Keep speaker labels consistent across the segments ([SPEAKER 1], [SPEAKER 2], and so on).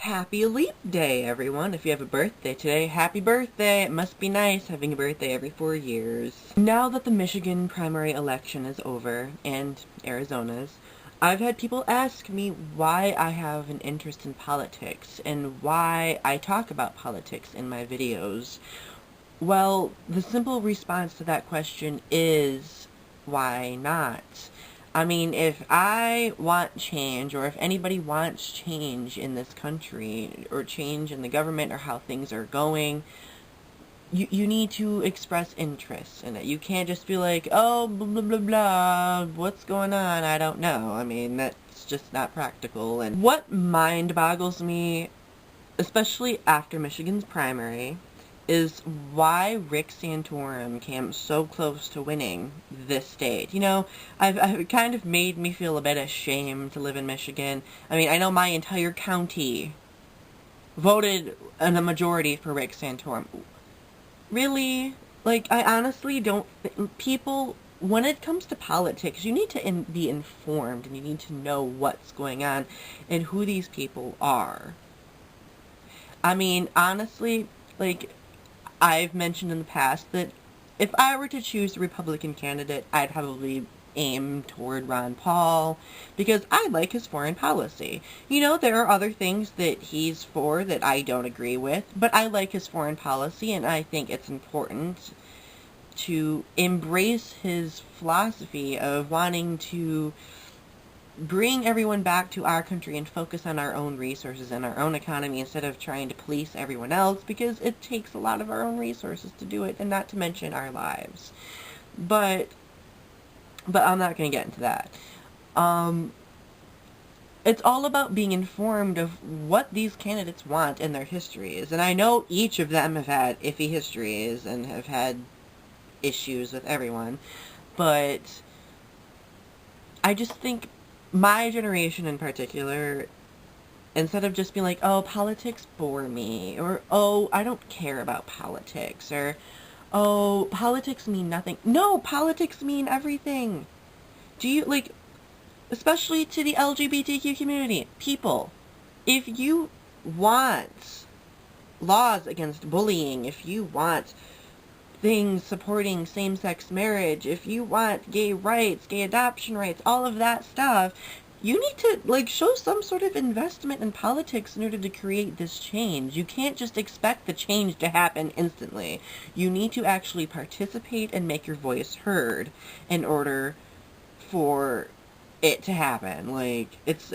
[SPEAKER 1] Happy Leap Day, everyone. If you have a birthday today, happy birthday. It must be nice having a birthday every 4 years. Now that the Michigan primary election is over, and Arizona's, I've had people ask me why I have an interest in politics, and why I talk about politics in my videos. Well, the simple response to that question is, why not? I mean, if I want change, or if anybody wants change in this country, or change in the government, or how things are going, you need to express interest in it. You can't just be like, oh, blah, blah, blah, blah, what's going on? I don't know. I mean, that's just not practical. And what mind boggles me, especially after Michigan's primary, is why Rick Santorum came so close to winning this state. You know, I've kind of made me feel a bit ashamed to live in Michigan. I mean, I know my entire county voted in a majority for Rick Santorum. Really? Like, I honestly don't people, when it comes to politics, you need to be informed, and you need to know what's going on and who these people are. I mean, honestly, like, I've mentioned in the past that if I were to choose a Republican candidate, I'd probably aim toward Ron Paul, because I like his foreign policy. You know, there are other things that he's for that I don't agree with, but I like his foreign policy, and I think it's important to embrace his philosophy of wanting to bring everyone back to our country and focus on our own resources and our own economy instead of trying to police everyone else, because it takes a lot of our own resources to do it, and not to mention our lives. But I'm not going to get into that. It's all about being informed of what these candidates want in their histories, and I know each of them have had iffy histories and have had issues with everyone, but I just think my generation in particular, instead of just being like, oh, politics bore me, or, oh, I don't care about politics, or, oh, politics mean nothing. No, politics mean everything. Do you, like, especially to the LGBTQ community, people, if you want laws against bullying, if you want things supporting same-sex marriage, if you want gay rights, gay adoption rights, all of that stuff, you need to, like, show some sort of investment in politics in order to create this change. You can't just expect the change to happen instantly. You need to actually participate and make your voice heard in order for it to happen. Like, it's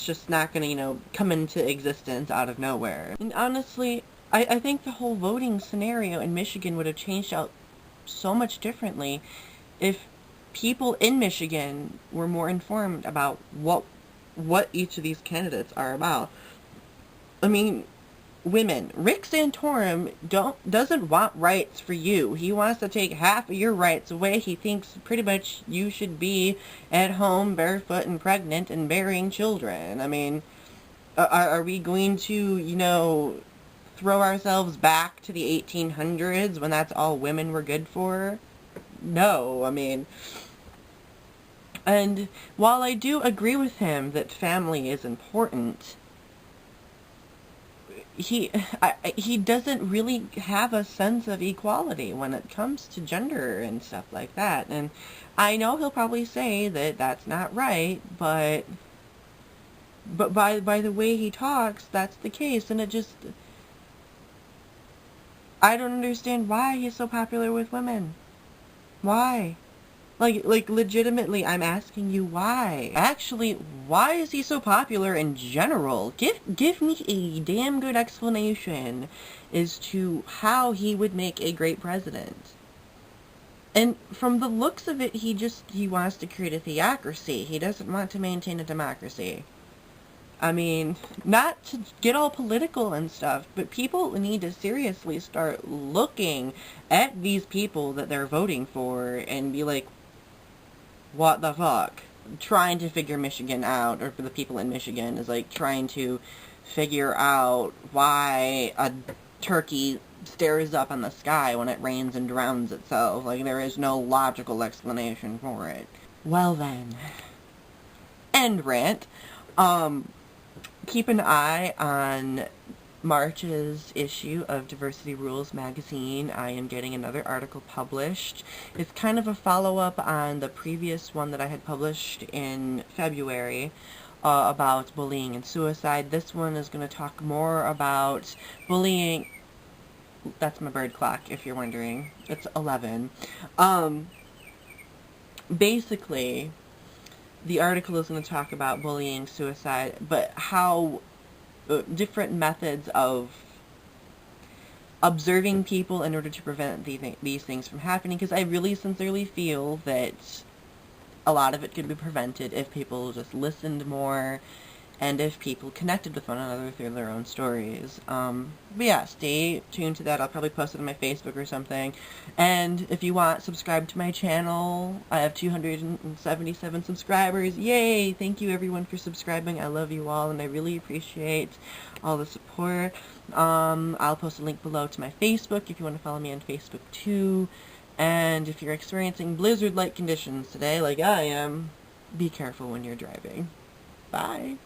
[SPEAKER 1] just not gonna, you know, come into existence out of nowhere. And honestly, I think the whole voting scenario in Michigan would have changed out so much differently if people in Michigan were more informed about what each of these candidates are about. I mean, women. Rick Santorum doesn't want rights for you. He wants to take half of your rights away. He thinks pretty much you should be at home barefoot and pregnant and bearing children. I mean, are we going to, you know, throw ourselves back to the 1800s when that's all women were good for? No, I mean, and while I do agree with him that family is important, he doesn't really have a sense of equality when it comes to gender and stuff like that. And I know he'll probably say that that's not right, but by the way he talks, that's the case, and it just, I don't understand why he's so popular with women. Why? Like legitimately, I'm asking you why. Actually, why is he so popular in general? Give me a damn good explanation as to how he would make a great president. And from the looks of it, he wants to create a theocracy. He doesn't want to maintain a democracy. I mean, not to get all political and stuff, but people need to seriously start looking at these people that they're voting for and be like, what the fuck? Trying to figure Michigan out, or for the people in Michigan, is like trying to figure out why a turkey stares up in the sky when it rains and drowns itself. Like, there is no logical explanation for it. Well then. End rant. keep an eye on March's issue of Diversity Rules magazine. I am getting another article published. It's kind of a follow-up on the previous one that I had published in February about bullying and suicide. This one is going to talk more about bullying. That's my bird clock, if you're wondering. It's 11. Basically, the article is going to talk about bullying, suicide, but how different methods of observing people in order to prevent these things from happening, because I really sincerely feel that a lot of it could be prevented if people just listened more and if people connected with one another through their own stories. But yeah, stay tuned to that. I'll probably post it on my Facebook or something. And if you want, subscribe to my channel. I have 277 subscribers. Yay! Thank you everyone for subscribing. I love you all and I really appreciate all the support. I'll post a link below to my Facebook if you want to follow me on Facebook too. And if you're experiencing blizzard-like conditions today, like I am, be careful when you're driving. Bye.